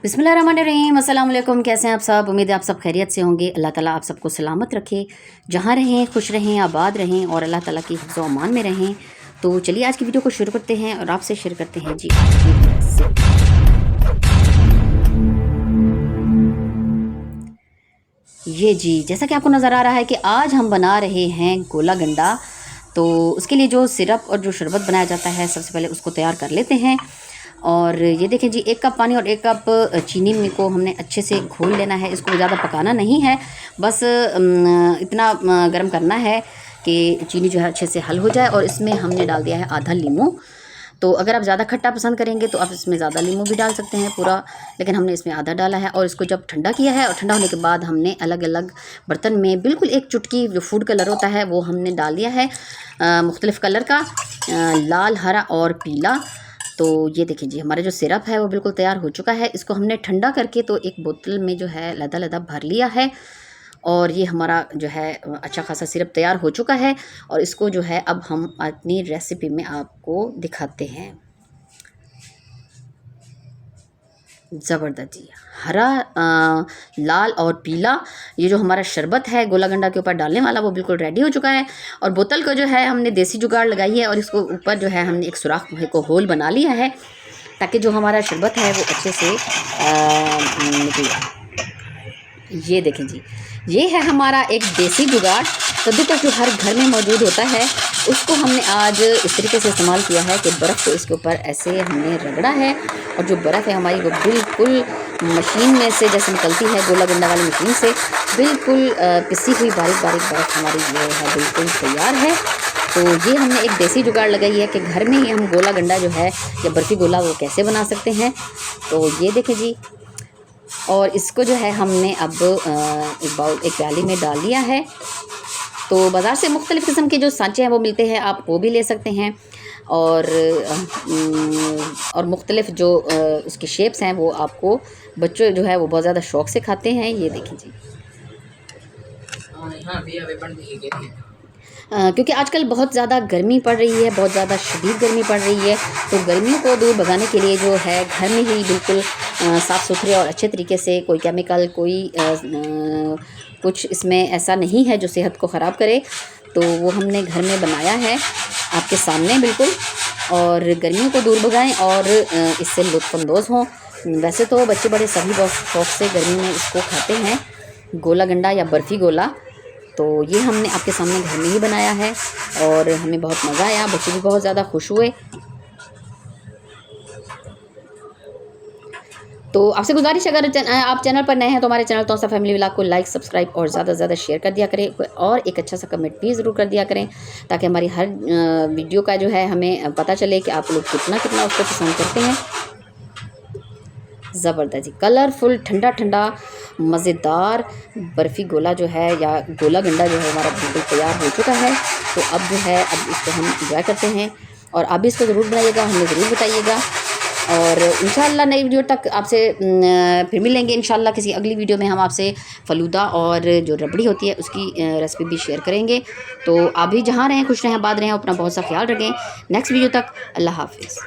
बिस्मिल्लाहिर्रहमानिर्रहीम। अस्सलाम वालेकुम। कैसे हैं आप सब? उम्मीद है आप सब खैरियत से होंगे। अल्लाह ताला आप सबको सलामत रखे, जहाँ रहें खुश रहें, आबाद रहें और अल्लाह ताला की हिफ्ज़ व अमान में रहें। तो चलिए आज की वीडियो को शुरू करते हैं और आपसे शेयर करते हैं जी आज की रेसिपी। ये जी जैसा कि आपको नज़र आ रहा है कि आज हम बना रहे हैं गोला गंडा। तो उसके लिए जो सिरप और जो शरबत बनाया जाता है सबसे पहले उसको तैयार कर लेते हैं। और ये देखें जी 1 कप पानी और 1 कप चीनी में को हमने अच्छे से घोल लेना है। इसको ज़्यादा पकाना नहीं है, बस इतना गर्म करना है कि चीनी जो है अच्छे से हल हो जाए। और इसमें हमने डाल दिया है आधा लीमू। तो अगर आप ज़्यादा खट्टा पसंद करेंगे तो आप इसमें ज़्यादा लीमू भी डाल सकते हैं पूरा, लेकिन हमने इसमें आधा डाला है। और इसको जब ठंडा किया है और ठंडा होने के बाद हमने अलग अलग बर्तन में बिल्कुल 1 चुटकी जो फूड कलर होता है वो हमने डाल दिया है, मुख्तलिफ़ कलर का, लाल, हरा और पीला। तो ये देखिए जी हमारा जो सिरप है वो बिल्कुल तैयार हो चुका है। इसको हमने ठंडा करके तो एक बोतल में जो है लदा भर लिया है। और ये हमारा जो है अच्छा खासा सिरप तैयार हो चुका है। और इसको जो है अब हम अपनी रेसिपी में आपको दिखाते हैं। ज़बरदस्त जी, हरा, लाल और पीला ये जो हमारा शरबत है गोला गंडा के ऊपर डालने वाला वो बिल्कुल रेडी हो चुका है। और बोतल को जो है हमने देसी जुगाड़ लगाई है और इसको ऊपर जो है हमने एक सुराख को होल बना लिया है ताकि जो हमारा शरबत है वो अच्छे से निकले। ये देखें जी, ये है हमारा एक देसी जुगाड़। कद्दू का जो हर घर में मौजूद होता है उसको हमने आज इस तरीके से इस्तेमाल किया है कि बर्फ़ को इसके ऊपर ऐसे हमने रगड़ा है। और जो बर्फ़ है हमारी वो बिल्कुल मशीन में से जैसे निकलती है गोला गंडा वाली मशीन से, बिल्कुल पिसी हुई बारीक बारीक बर्फ़ हमारी ये है बिल्कुल तैयार है। तो ये हमने एक देसी जुगाड़ लगाई है कि घर में ही हम गोला गंडा जो है या बर्फ़ी गोला वो कैसे बना सकते हैं। तो ये देखें जी, और इसको जो है हमने अब एक प्याली में डाल दिया है। तो बाज़ार से मुख्तलिफ़ किस्म के जो सांचे हैं वो मिलते हैं, आप वो भी ले सकते हैं। और मुख्तलिफ़ जो उसकी शेप्स हैं वो आपको बच्चों जो है वो बहुत ज़्यादा शौक़ से खाते हैं। ये देखें जी, क्योंकि आजकल बहुत ज़्यादा गर्मी पड़ रही है, बहुत ज़्यादा शदीद गर्मी पड़ रही है। तो गर्मियों को दूर भगाने के लिए जो है घर में ही बिल्कुल साफ़ सुथरे और अच्छे तरीके से, कोई केमिकल, कोई कुछ इसमें ऐसा नहीं है जो सेहत को ख़राब करे, तो वो हमने घर में बनाया है आपके सामने बिल्कुल। और गर्मियों को दूर भगाएं और इससे लुत्फ़अंदोज़ हों। वैसे तो बच्चे बड़े सभी बहुत शौक़ से गर्मी में इसको खाते हैं, गोला गंडा या बर्फ़ी गोला। तो ये हमने आपके सामने घर में ही बनाया है और हमें बहुत मज़ा आया, बच्चे भी बहुत ज़्यादा खुश हुए। तो आपसे गुजारिश, अगर आप चैनल पर नए हैं तो हमारे चैनल तौसा फैमिली व्लॉग को लाइक, सब्सक्राइब और ज़्यादा से ज़्यादा शेयर कर दिया करें। और एक अच्छा सा कमेंट भी ज़रूर कर दिया करें ताकि हमारी हर वीडियो का जो है हमें पता चले कि आप लोग कितना उसको पसंद करते हैं। ज़बरदस्त जी, कलरफुल, ठंडा ठंडा मज़ेदार बर्फ़ी गोला जो है या गोला गंडा जो है हमारा बिल्कुल तैयार हो चुका है। तो अब जो है अब इसको हम इंजॉय करते हैं और आप भी इसको ज़रूर बनाइएगा, हमें ज़रूर बताइएगा। और इंशाल्लाह नई वीडियो तक आपसे फिर मिलेंगे। इंशाल्लाह किसी अगली वीडियो में हम आपसे फ़लूदा और जो रबड़ी होती है उसकी रेसिपी भी शेयर करेंगे। तो आप भी जहाँ रहें खुश रहें, आबाद रहें, अपना बहुत सा ख्याल रखें। नेक्स्ट वीडियो तक अल्लाह हाफ़िज़।